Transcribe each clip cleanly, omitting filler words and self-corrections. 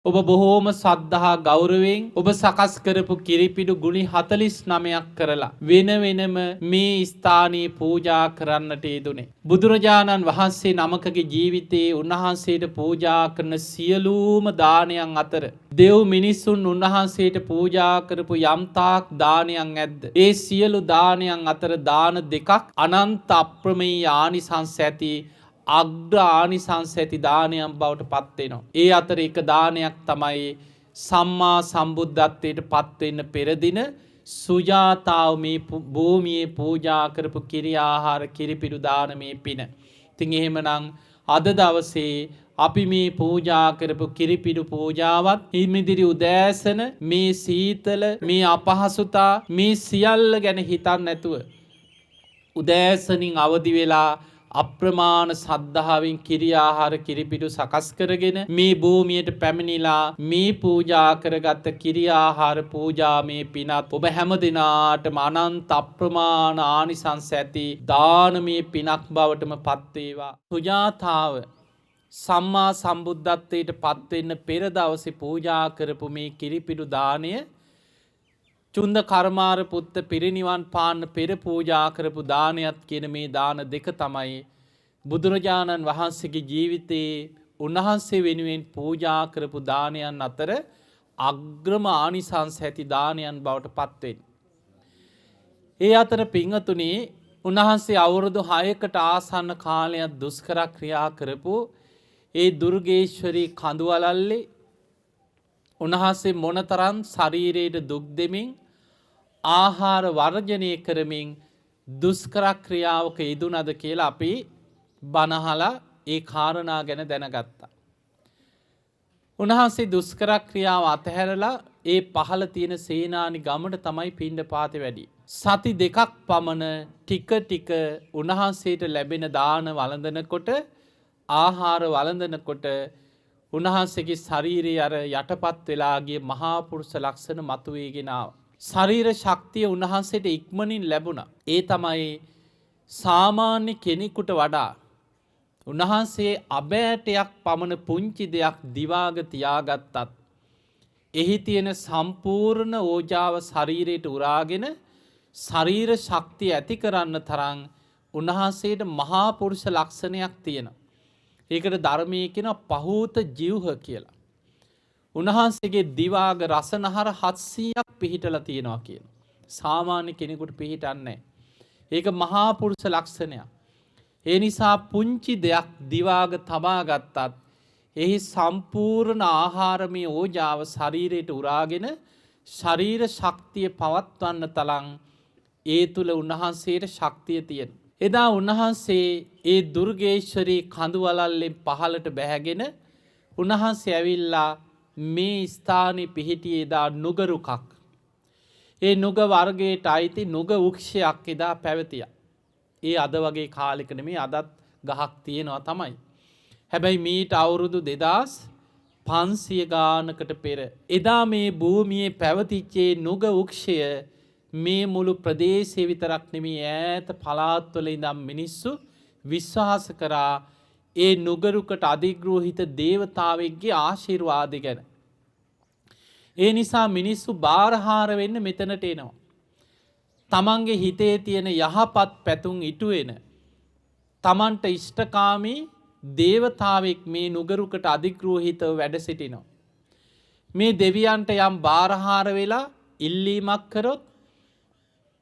ඔබ බොහෝම සද්ධහා ගෞරවයෙන් ඔබ සකස් කරපු කිරිපිඩු ගුණි 49ක් කරලා වෙන වෙනම මේ ස්ථානයේ පූජා කරන්නට යෙදුනේ. බුදුරජාණන් වහන්සේ නමකගේ ජීවිතයේ උන්වහන්සේට පූජා කරන සියලුම දානයන් අතර දෙව් මිනිසුන් උන්වහන්සේට පූජා කරපු යම්තාක් දානයන් ඇද්ද? ඒ සියලු දානයන් අතර දාන දෙකක් අනන්ත අප්‍රමේය ආනිසංස ඇති අග්‍ර ආනිසංස ඇති දානයන් බවට පත්වෙනවා. ඒ අතර එක දානයක් තමයි සම්මා සම්බුද්ධත්වයට පත්වෙන්න පෙරදින සුජාතාව මේ භූමියේ පූජා කරපු කිරි ආහාර කිරිපිඩු දානමේ පින. ඉතින් එහෙමනම් අද දවසේ අපි මේ පූජා කරපු කිරිපිඩු පූජාවත් හිමිදිරි උදෑසන මේ සීතල මේ අපහසුතා මේ සියල්ල ගැන හිතන්න නැතුව උදෑසනින් අවදි වෙලා අප්‍රමාණ සද්ධාවෙන් කිරි ආහාර කිරිපිඩු සකස් කරගෙන මේ භූමියට පැමිණිලා මේ පූජා කරගත් කිරි ආහාර පූජාමේ පිනත් ඔබ හැම දිනාටම අනන්ත අප්‍රමාණ ආනිසංස ඇති දානමය පිනක් බවටම පත් වේවා. සුජාතාව සම්මා සම්බුද්ධත්වයට පත් වෙන්න පෙර දවසේ පූජා කරපු මේ කිරිපිඩු දාණය චුන්ද කර්මාර පුත්ත පිරිනිවන් පාන්න පෙර පූජා කරපු දානයත් කියන මේ දාන දෙක තමයි බුදුරජාණන් වහන්සේගේ ජීවිතයේ උන්වහන්සේ වෙනුවෙන් පූජා කරපු දානයන් අතර අග්‍රම ආනිසංස ඇති දානයන් බවට පත් වෙන්නේ. ඒ අතර පින්වතුනි උන්වහන්සේ අවුරුදු 6කට ආසන්න කාලයක් දුෂ්කර ක්‍රියා කරපු ඒ දුර්ගේශ්වරී කඳුවලල්ලේ උන්වහන්සේ මොනතරම් ශරීරයට දුක් දෙමින් ආහාර වර්ජනය කරමින් දුෂ්කර ක්‍රියාවක යෙදුණද කියලා අපි බණහලා ඒ කාරණා ගැන දැනගත්තා. උන්වහන්සේ දුෂ්කර ක්‍රියාව අතහැරලා ඒ පහළ තියෙන සේනානි ගමට තමයි පිණ්ඩපාතේ වැඩි. සති දෙකක් පමණ ටික ටික උන්වහන්සේට ලැබෙන දාන වළඳනකොට ආහාර වළඳනකොට උන්වහන්සේගේ ශරීරයේ අර යටපත් වෙලා ගිය මහා පුරුෂ ලක්ෂණ මතුවේගෙන ආවා. ශරීර ශක්තිය උන්වහන්සේට ඉක්මනින් ලැබුණා. ඒ තමයි සාමාන්‍ය කෙනෙකුට වඩා උන්වහන්සේ අබෑටයක් පමණ පුංචි දෙයක් දිවාග තියාගත්තත් එහි තියෙන සම්පූර්ණ ඕජාව ශරීරයට උරාගෙන ශරීර ශක්තිය ඇති කරන්න තරම් උන්වහන්සේට මහා පුරුෂ ලක්ෂණයක් තියෙනවා. ඒකට ධර්මයේ කියන පහූත ජීවහ කියලා. උන්වහන්සේගේ දිවාග රසනහර 700ක් පිහිටලා තියෙනවා කියන. සාමාන්‍ය කෙනෙකුට පිහිටන්නේ නැහැ. ඒක මහා පුරුෂ ලක්ෂණයක්. ඒ නිසා පුංචි දෙයක් දිවාග තබා ගත්තත් එහි සම්පූර්ණ ආහාරමය ඕජාව ශරීරයට උරාගෙන ශරීර ශක්තිය පවත්වන්න තරම් ඒ තුල උන්වහන්සේට ශක්තිය තියෙනවා. එදා උන්වහන්සේ ඒ දුර්ගේශ්වරී කඳුවලල්ලෙන් පහළට බැහැගෙන උන්වහන්සේ ඇවිල්ලා මේ ස්ථානයේ පිහිටියේ එදා නුග රුකක්. ඒ නුග වර්ගයට අයිති නුග වෘක්ෂයක් එදා පැවතියා. ඒ අද වගේ කාලෙක නෙමෙයි අදත් ගහක් තියෙනවා තමයි. හැබැයි මීට අවුරුදු 2500 ගානකට පෙර එදා මේ භූමියේ පැවතිච්ච නුග වෘක්ෂය මේ මුළු ප්‍රදේශය විතරක් නෙමෙයි ඈත පළාත්වල ඉඳන් මිනිස්සු විශ්වාස කරා ඒ නුගරුකට අධිග්‍රහිත දේවතාවෙක්ගේ ආශිර්වාදය ගැන. ඒ නිසා මිනිස්සු බාරහාර වෙන්න මෙතනට එනවා. තමන්ගේ හිතේ තියෙන යහපත් පැතුම් ඉටුවෙන තමන්ට ඉෂ්ටකාමී දේවතාවෙක් මේ නුගරුකට අධිග්‍රහිතව වැඩ සිටිනවා. මේ දෙවියන්ට යම් බාරහාර වෙලා ඉල්ලීමක් කරොත්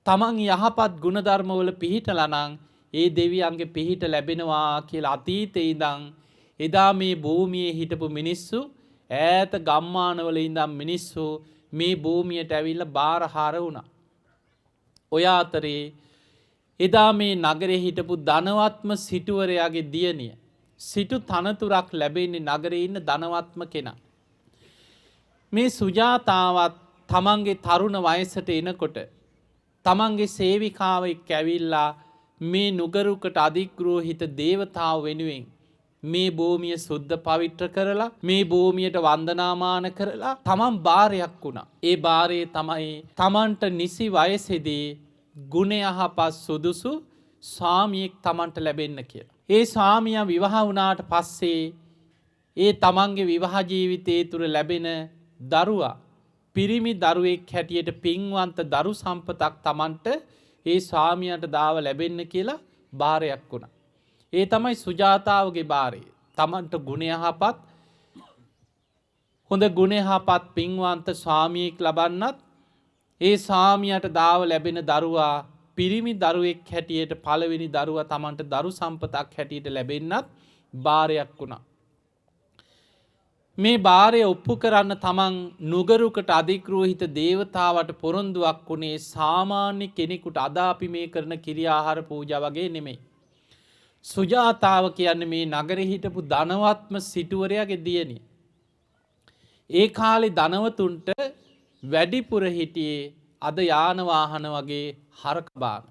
තමන් යහපත් ගුණධර්මවල පිහිටලා නම් ඒ දෙවියන්ගේ පිහිට ලැබෙනවා කියලා අතීතේ ඉඳන් එදා මේ භූමියේ හිටපු මිනිස්සු ඈත ගම්මානවල ඉඳන් මිනිස්සු මේ භූමියට ඇවිල්ලා බාරහාර වුණා. ඔය අතරේ එදා මේ නගරේ හිටපු ධනවත්ම සිටුවරයාගේ දියණිය සිටු තනතුරක් ලැබෙන්නේ නගරේ ඉන්න ධනවත්ම කෙනා. මේ සුජාතාවත් තමන්ගේ තරුණ වයසට එනකොට තමන්ගේ සේවිකාවෙක් ඇවිල්ලා මේ නුගරුකට අධිග්‍රහිත දේවතාව වෙනුවෙන් මේ භූමිය සුද්ධ පවිත්‍ර කරලා මේ භූමියට වන්දනාමාන කරලා තමන් බාරයක් වුණා. ඒ බාරය තමයි තමන්ට නිසි වයසේදී ගුණ යහපත් සුදුසු ස්වාමියෙක් තමන්ට ලැබෙන්න කියලා. ඒ ස්වාමියා විවාහ වුණාට පස්සේ ඒ තමන්ගේ විවාහ ජීවිතයේ තුර ලැබෙන දරුවා පිරිමි දරුවෙක් හැටියට පින්වන්ත දරු සම්පතක් තමන්ට ඒ ස්වාමියාට දාව ලැබෙන්න කියලා බාරයක් වුණා. ඒ තමයි සුජාතාවගේ බාරය. තමන්ට ගුණ යහපත් හොඳ ගුණ යහපත් පින්වන්ත ස්වාමියෙක් ලබන්නත් ඒ ස්වාමියාට දාව ලැබෙන දරුවා පිරිමි දරුවෙක් හැටියට පළවෙනි දරුවා තමන්ට දරු සම්පතක් හැටියට ලැබෙන්නත් බාරයක් වුණා. මේ බාරය ඔප්පු කරන්න තමන් නුගරුකට අධිග්‍රෝහිත දේවතාවට පොරොන්දුවක් වුණේ සාමාන්‍ය කෙනෙකුට අද අපි මේ කරන කිරි ආහාර පූජා වගේ නෙමෙයි. සුජාතාව කියන්නේ මේ නගරේ හිටපු ධනවත්ම සිටුවරයාගේ දියණිය. ඒ කාලේ ධනවතුන්ට වැඩිපුර හිටියේ අද යාන වාහන වගේ හරක බාන.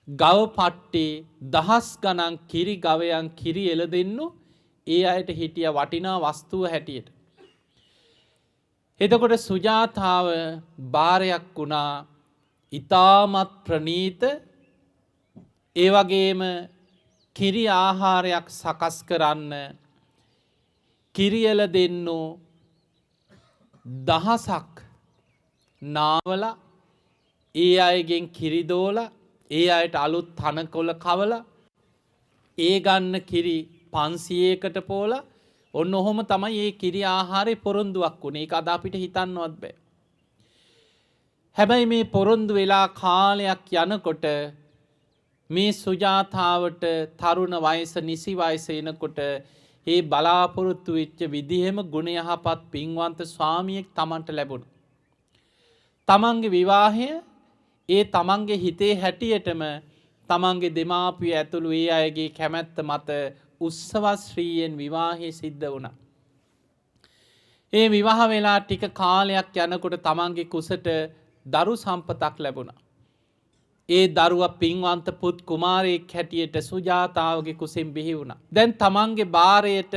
ගව පට්ටේ දහස් ගණන් කිරි ගවයන් කිරි එළදෙන්නු ඒ අයට හිටිය වටිනා වස්තුව හැටියට. එතකොට සුජාතාව බාරයක් වුණා ඊ타මත් ප්‍රනීත ඒ වගේම කිරි ආහාරයක් සකස් කරන්න කිරි එළදෙන්නු දහසක් නාවල ඒ අයගෙන් කිරි දෝලා ඒ අයට අලුත් තනකොළ කවලා ඒ ගන්න කිරි 500කට පෝලා ඔන්න ඔහොම තමයි මේ කිරි ආහාරේ පොරොන්දුවක් වුණේ. ඒක අද අපිට හිතන්නවත් බෑ. හැබැයි මේ පොරොන්දු වෙලා කාලයක් යනකොට මේ සුජාතාවට තරුණ වයස නිසි වයස එනකොට ඒ බලාපොරොත්තු වෙච්ච විදිහෙම ගුණ යහපත් පින්වන්ත ස්වාමියෙක් Tamanට ලැබුණා. තමන්ගේ විවාහය ඒ තමන්ගේ හිතේ හැටියටම තමන්ගේ දෙමාපිය ඇතුළු ඒ අයගේ කැමැත්ත මත උත්සවශ්‍රීයෙන් විවාහය සිද්ධ වුණා. ඒ විවාහ වෙලා ටික කාලයක් යනකොට තමන්ගේ කුසට දරු සම්පතක් ලැබුණා. ඒ දරුවා පින්වන්ත පුත් කුමාරයෙක් හැටියට සුජාතාවගේ කුසෙන් බිහි වුණා. දැන් තමන්ගේ බාරයට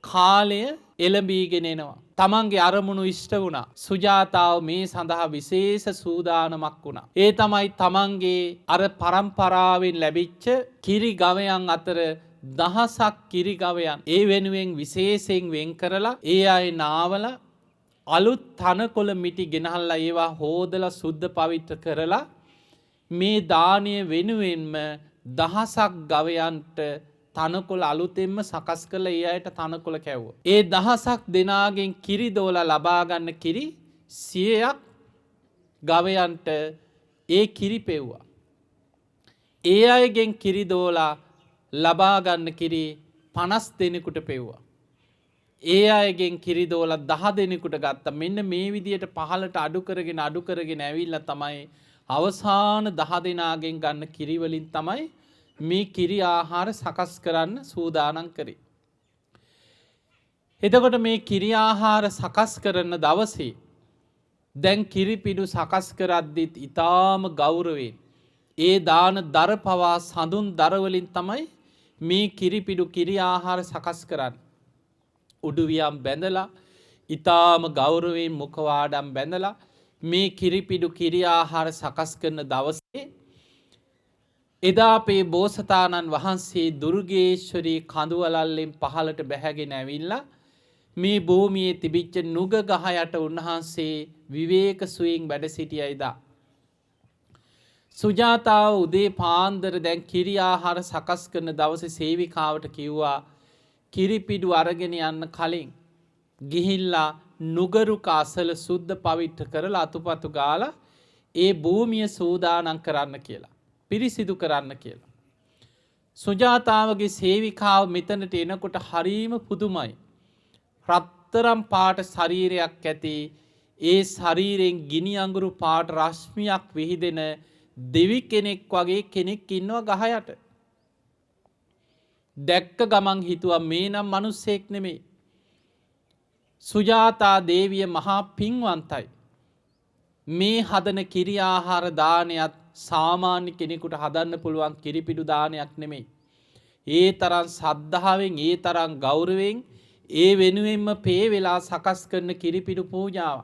කාලය එළඹීගෙන එනවා. තමන්ගේ අරමුණු ඉෂ්ට වුණා. සුජාතාව මේ සඳහා විශේෂ සූදානමක් වුණා. ඒ තමයි තමන්ගේ අර පරම්පරාවෙන් ලැබිච්ච කිරි ගවයන් අතර දහසක් කිරි ගවයන් ඒ වෙනුවෙන් විශේෂයෙන් වෙන් කරලා ඒ අය නාවලා අලුත් තනකොළ මිටි ගෙනහල්ලා ඒවා හෝදලා සුද්ධ පවිත්‍ර කරලා මේ දානය වෙනුවෙන්ම දහසක් ගවයන්ට තනකොළ අලුතෙන්ම සකස් කළ ඒ අයට තනකොළ කැව්වා. ඒ දහසක් දෙනාගෙන් කිරි දෝලා ලබා ගන්න කිරි 100ක් ගවයන්ට ඒ කිරි පෙව්වා. ඒ අයගෙන් කිරි දෝලා ලබා ගන්න කිරි 50 දෙනෙකුට පෙව්වා. ඒ අයගෙන් කිරි දෝලා 10 දෙනෙකුට ගත්තා. මෙන්න මේ විදියට පහලට අඩු කරගෙන ඇවිල්ලා තමයි අවසාන 10 දෙනාගෙන් ගන්න කිරි වලින් තමයි මේ කිරි ආහාර සකස් කරන්න සූදානම් කරේ. එතකොට මේ කිරි ආහාර සකස් කරන දවසේ දැන් කිරි පිඩු සකස් කරද්දිත් ඊටාම ගෞරවයෙන් ඒ දාන දර පවා සඳුන් දර වලින් තමයි මේ කිරි පිඩු කිරි ආහාර සකස් කරන්නේ. උඩුවියම් බැඳලා ඊටාම ගෞරවයෙන් මුඛවාඩම් බැඳලා මේ කිරි පිඩු කිරි ආහාර සකස් කරන දවසේ එදා අපේ බෝසතාණන් වහන්සේ දුර්ගේශ්වරී කඳුවලල්ලෙන් පහළට බැහැගෙන ඇවිල්ලා මේ භූමියේ තිබිච්ච නුග ගහ යට උන්වහන්සේ විවේක සුවයෙන් වැඩ සිටියයිදා. සුජාතාව උදේ පාන්දර දැන් කිරි ආහාර සකස් කරන දවසේ සේවිකාවට කිව්වා කිරිපිඩු අරගෙන යන්න කලින් ගිහිල්ලා නුගරුක අසල සුද්ධ පවිත්‍ර කරලා අතුපතු ගාලා ඒ භූමිය සූදානම් කරන්න කියලා. පිරිසිදු කරන්න කියලා. සුජාතාවගේ සේවිකාව මෙතනට එනකොට හරීම පුදුමයි. රත්තරම් පාට ශරීරයක් ඇති ඒ ශරීරයෙන් ගිනි අඟුරු පාට රශ්මියක් විහිදෙන දෙවි කෙනෙක් වගේ කෙනෙක් ඉන්නවා ගහ යට. දැක්ක ගමන් හිතුවා මේ නම් මිනිස්සෙක් නෙමෙයි. සුජාතා දේවිය මහා පින්වන්තයි. මේ හදන කිරි ආහාර දානයත් සාමාන්‍ය කෙනෙකුට හදන්න පුළුවන් කිරිපිඩු දානයක් නෙමෙයි. ඒ තරම් සද්ධාවෙන් ඒ තරම් ගෞරවයෙන් ඒ වෙනුවෙන්ම පේ වෙලා සකස් කරන කිරිපිඩු පූජාව.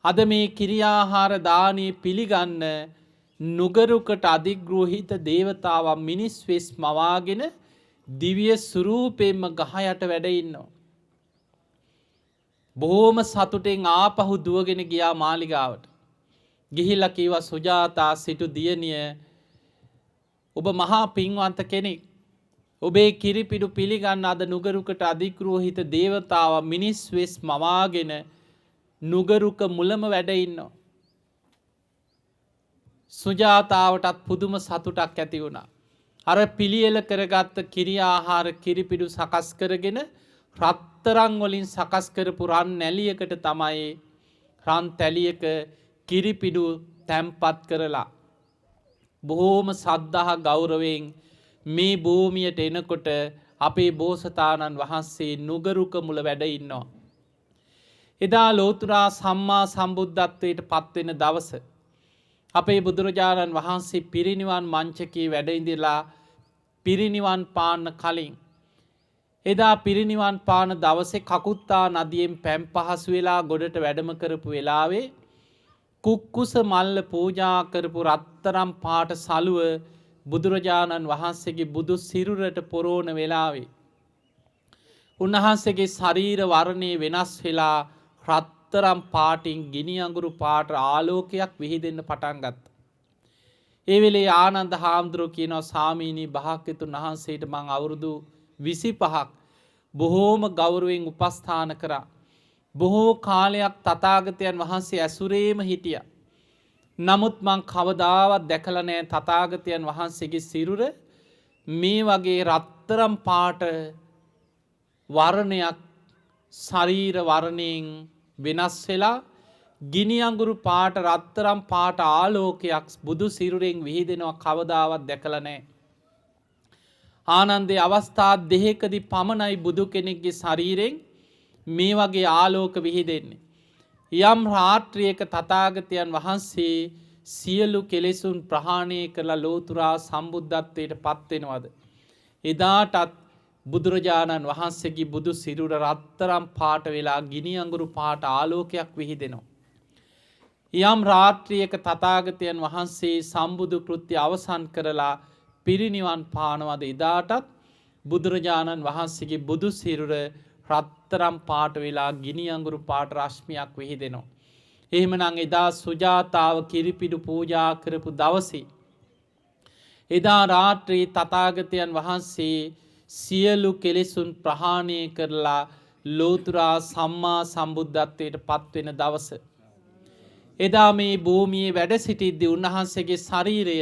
අද මේ කිරි ආහාර දානේ පිළිගන්න නුගරුකට අධිග්‍රෝහිත දේවතාවා මිනිස් වෙස් මවාගෙන දිව්‍ය ස්වරූපයෙන්ම ගහ යට වැඩ ඉන්නවා. බොහොම සතුටෙන් ආපහු දුවගෙන ගියා මාලිගාවට. ගිහිල්ලා කිව්වා සුජාතා සිටු දියණිය ඔබ මහා පින්වන්ත කෙනෙක්. ඔබේ කිරිපිඩු පිළිගන්න අද නුගරුකට අධිග්‍රෝහිත දේවතාවා මිනිස් වෙස් මවාගෙන නුගරුක මුලම වැඩ ඉන්නවා. සුජාතාවටත් පුදුම සතුටක් ඇති වුණා. අර පිළියෙල කරගත්ත කිරි ආහාර කිරිපිඩු සකස් කරගෙන රත්තරන් වලින් සකස් කරපු රන් නැලියකට තමයි රන් තැලියක කිරිපිඩු තැම්පත් කරලා බොහෝම සද්ධා ගෞරවයෙන් මේ භූමියට එනකොට අපේ බෝසතාණන් වහන්සේ නුගරුක මුල වැඩ ඉන්නවා. එදා ලෝතුරා සම්මා සම්බුද්ධත්වයට පත්වෙන දවස අපේ බුදුරජාණන් වහන්සේ පිරිනිවන් මංචකයේ වැඩ ඉඳලා පිරිනිවන් පාන්න කලින් එදා පිරිනිවන් පාන දවසේ කකුත්තා නදියෙන් පැම් පහසු වෙලා ගොඩට වැඩම කරපු වෙලාවේ කුක්කුස මල්ල පූජා කරපු රත්තරම් පාට සලුව බුදුරජාණන් වහන්සේගේ බුදු සිරුරට පොරෝණ වෙලාවේ උන්වහන්සේගේ ශරීර වර්ණය වෙනස් වෙලා රත්තරම් පාටින් ගිනි අඟුරු පාට ආලෝකයක් විහිදෙන්න පටන් ගත්තා. ඒ වෙලේ ආනන්ද හාමුදුරුවෝ කියනවා ස්වාමීනි භාග්‍යතුන් වහන්සේට මං අවුරුදු 25ක් බොහෝම ගෞරවයෙන් උපස්ථාන කරා. බොහෝ කාලයක් තථාගතයන් වහන්සේ ඇසුරේම හිටියා. නමුත් මං කවදාවත් දැකලා නැහැ තථාගතයන් වහන්සේගේ සිරුර මේ වගේ රත්තරම් පාට වර්ණයක් ශරීර වර්ණයෙන් වෙනස් වෙලා ගිනි අඟුරු පාට රත්තරම් පාට ආලෝකයක් බුදු සිරුරෙන් විහිදෙනවා කවදාවත් දැකලා නැහැ. ආනන්දේ අවස්ථා දෙකකදී පමණයි බුදු කෙනෙක්ගේ ශරීරෙන් මේ වගේ ආලෝක විහිදෙන්නේ. යම් රාත්‍රියක තථාගතයන් වහන්සේ සියලු කෙලෙසුන් ප්‍රහාණය කළ ලෝතුරා සම්බුද්ධත්වයට පත් වෙනවද? එදාටත් බුදුරජාණන් වහන්සේගේ බුදු සිරුර රත්තරම් පාට වෙලා ගිනි අඟුරු පාට ආලෝකයක් විහිදෙනවා. යම් රාත්‍රියක තථාගතයන් වහන්සේ සම්බුදු කෘත්‍ය අවසන් කරලා පිරිනිවන් පානවද එදාටත් බුදුරජාණන් වහන්සේගේ බුදු සිරුර රත්තරම් පාට වෙලා ගිනි අඟුරු පාට රශ්මියක් විහිදෙනවා. එහෙමනම් එදා සුජාතාව කිරිපිඩු පූජා කරපු දවසේ එදා රාත්‍රී තථාගතයන් වහන්සේ සියලු කෙලෙසුන් ප්‍රහාණය කරලා ලෝතුරා සම්මා සම්බුද්ධත්වයට පත්වෙන දවස. එදා මේ භූමියේ වැඩ සිටිද්දී උන්වහන්සේගේ ශරීරය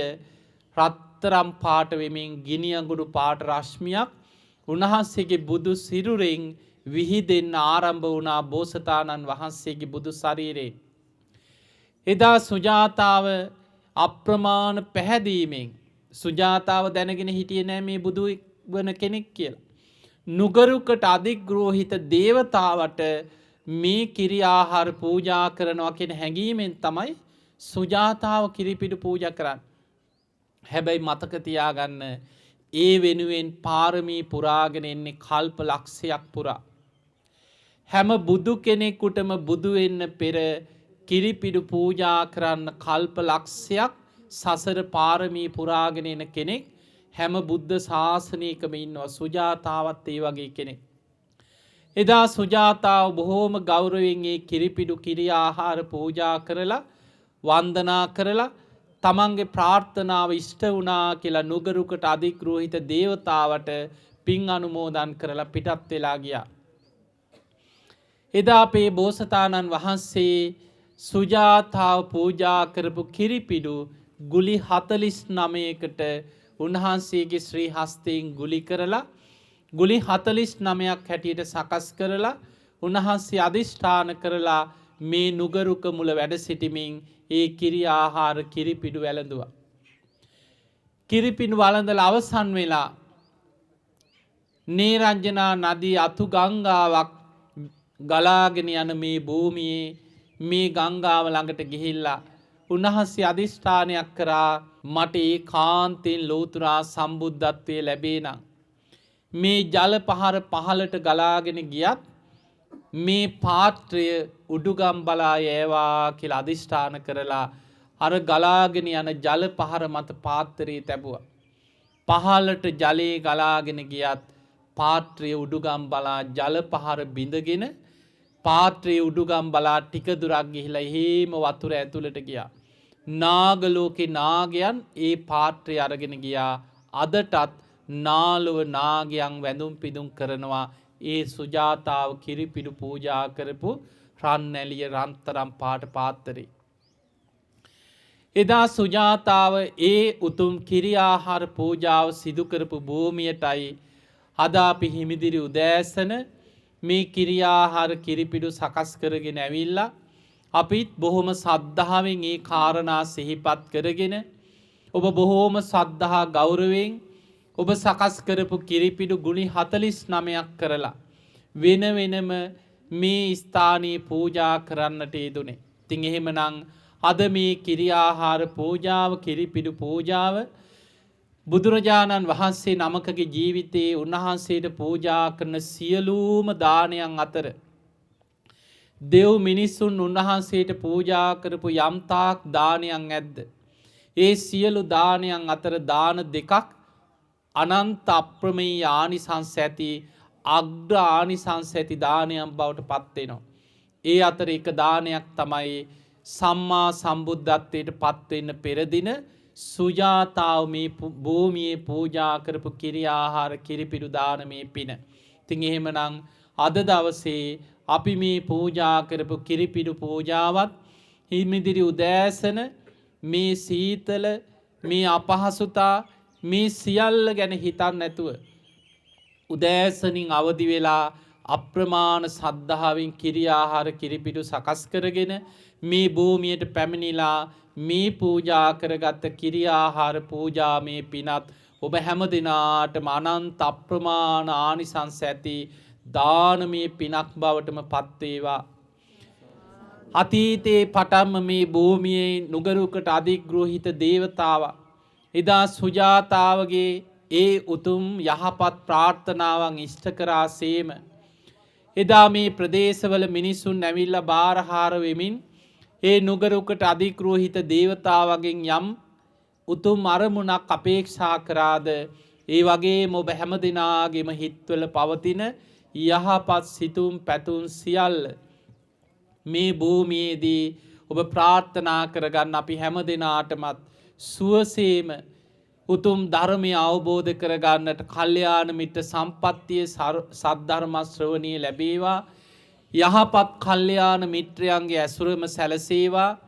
රත්තරම් පාට වෙමින් ගිනි අඟුරු පාට රශ්මියක් උන්වහන්සේගේ බුදු සිරුරෙන් විහිදෙන්න ආරම්භ වුණා බෝසතාණන් වහන්සේගේ බුදු ශරීරේ. එදා සුජාතාව අප්‍රමාණ පැහැදීමෙන් සුජාතාව දැනගෙන හිටියේ නෑ මේ බුදු වන කෙනෙක් කියලා. නුගරුකට අධිග්‍රෝහිත දේවතාවට මේ කිරි ආහාර පූජා කරනවා කියන හැඟීමෙන් තමයි සුජාතාව කිරිපිඩු පූජා කරන්නේ. හැබැයි මතක තියාගන්න ඒ වෙනුවෙන් පාරමී පුරාගෙන එන්නේ කල්ප ලක්ෂයක් පුරා. හැම බුදු කෙනෙකුටම බුදු වෙන්න පෙර කිරිපිඩු පූජා කරන්න කල්ප ලක්ෂයක් සසර පාරමී පුරාගෙන එන කෙනෙක් හැම බුද්ධ ශාසනයකම ඉන්නවා. සුජාතාවත් ඒ වගේ කෙනෙක්. එදා සුජාතාව බොහෝම ගෞරවයෙන් ඒ කිරිපිඩු කිරි ආහාර පූජා කරලා වන්දනා කරලා තමන්ගේ ප්‍රාර්ථනාව ඉෂ්ට වුණා කියලා නුගරුකට අධිග්‍රෝහිත දේවතාවට පින් අනුමෝදන් කරලා පිටත් වෙලා ගියා. එදා අපේ බෝසතාණන් වහන්සේ සුජාතාව පූජා කරපු කිරිපිඩු ගුලි 49කට උන්වහන්සේගේ ශ්‍රී හස්තයෙන් ගුලි කරලා ගුලි 49ක් හැටියට සකස් කරලා උන්වහන්සේ අදිෂ්ඨාන කරලා මේ නුගරුක මුල වැඩ සිටිමින් ඒ කිරි ආහාර කිරිපිඩු වැළඳුවා. කිරිපිඩු වළඳලා අවසන් වෙලා නීරංජනා නදී අතු ගංගාවක් ගලාගෙන යන මේ භූමියේ මේ ගංගාව ළඟට ගිහිල්ලා උන්වහන්සේ අදිෂ්ඨානයක් කරා මට ඒකාන්තයෙන් ලෝතුරා සම්බුද්ධත්වයේ ලැබේ නම් මේ ජල පහර පහලට ගලාගෙන ගියත් මේ පාත්‍රය උඩුගම් බලා යෑවා කියලා අදිෂ්ඨාන කරලා අර ගලාගෙන යන ජල පහර මත පාත්‍රයේ තැබුවා. පහළට ජලයේ ගලාගෙන ගියත් පාත්‍රයේ උඩුගම් බලා ජල පහර බිඳගෙන පාත්‍රයේ උඩුගම් බලා ටික දුරක් ගිහිලා එහෙම වතුර ඇතුළට ගියා. නාගලෝකේ නාගයන් ඒ පාත්‍රය අරගෙන ගියා. අදටත් නාලුව නාගයන් වැඳුම් පිදුම් කරනවා ඒ සුජාතාව කිරිපිඩු පූජා කරපු රන්නැලිය රන්තරම් පාට පාත්තරේ. එදා සුජාතාව ඒ උතුම් කිරි ආහාර පූජාව සිදු කරපු භූමියටයි අද අපි හිමිදිරි උදෑසන මේ කිරි ආහාර කිරිපිඩු සකස් කරගෙන ඇවිල්ලා අපිත් බොහොම සද්ධාවෙන් ඒ කාරණා සිහිපත් කරගෙන ඔබ බොහෝම සද්ධා ගෞරවයෙන් ඔබ සකස් කරපු කිරිපිඩු ගුණි 49ක් කරලා වෙන වෙනම මේ ස්ථානයේ පූජා කරන්නට යෙදුනේ. ඉතින් එහෙමනම් අද මේ කිරි ආහාර පූජාව කිරිපිඩු පූජාව බුදුරජාණන් වහන්සේ නමකගේ ජීවිතයේ උන්වහන්සේට පූජා කරන සියලුම දානයන් අතර දෙව් මිනිසුන් උන්වහන්සේට පූජා කරපු යම්තාක් දානයන් ඇද්ද? ඒ සියලු දානයන් අතර දාන දෙකක් අනන්ත අප්‍රමේය ආනිසංස ඇති අග්‍ර ආනිසංස ඇති දානයන් බවට පත් වෙනවා. ඒ අතර එක දානයක් තමයි සම්මා සම්බුද්ධත්වයට පත් වෙන්න පෙර දින සුජාතාව මේ භූමියේ පූජා කරපු කිරි ආහාර කිරිපිඩු දානමේ පින. ඉතින් එහෙමනම් අද දවසේ අපි මේ පූජා කරපු කිරිපිඩු පූජාවත් හිමිදිරි උදෑසන මේ සීතල මේ අපහසුතා මේ සියල්ල ගැන හිතන්න නැතුව උදෑසනින් අවදි වෙලා අප්‍රමාණ සද්ධාවෙන් කිරි ආහාර කිරිපිඩු සකස් කරගෙන මේ භූමියට පැමිණිලා මේ පූජා කරගත් කිරි ආහාර පූජාමේ පිනත් ඔබ හැම දිනාටම අනන්ත අප්‍රමාණ ආනිසංස ඇති දානමේ පිනක් බවටම පත් වේවා. අතීතේ පටන්ම මේ භූමියේ නුගරුකට අධිග්‍රහිත දේවතාවා එදා සුජාතාවගේ ඒ උතුම් යහපත් ප්‍රාර්ථනාවන් ඉෂ්ට කරාසේම එදා මේ ප්‍රදේශවල මිනිසුන් ඇවිල්ලා බාරහාර වෙමින් ඒ නුගරුකට අධිග්‍රහිත දේවතාවගෙන් යම් උතුම් අරමුණක් අපේක්ෂා කරාද ඒ වගේම ඔබ හැම දිනාගේම හිත්වල පවතින යහපත් සිතුම් පැතුම් සියල්ල මේ භූමියේදී ඔබ ප්‍රාර්ථනා කරගන්න අපි හැම දිනාටමත් සුවසේම උතුම් ධර්මය අවබෝධ කරගන්නට කල්යාණ මිත්‍ර සම්පත්තිය සද්ධර්ම ශ්‍රවණිය ලැබේවා. යහපත් කල්යාණ මිත්‍රයන්ගේ ඇසුරම සැලසේවා.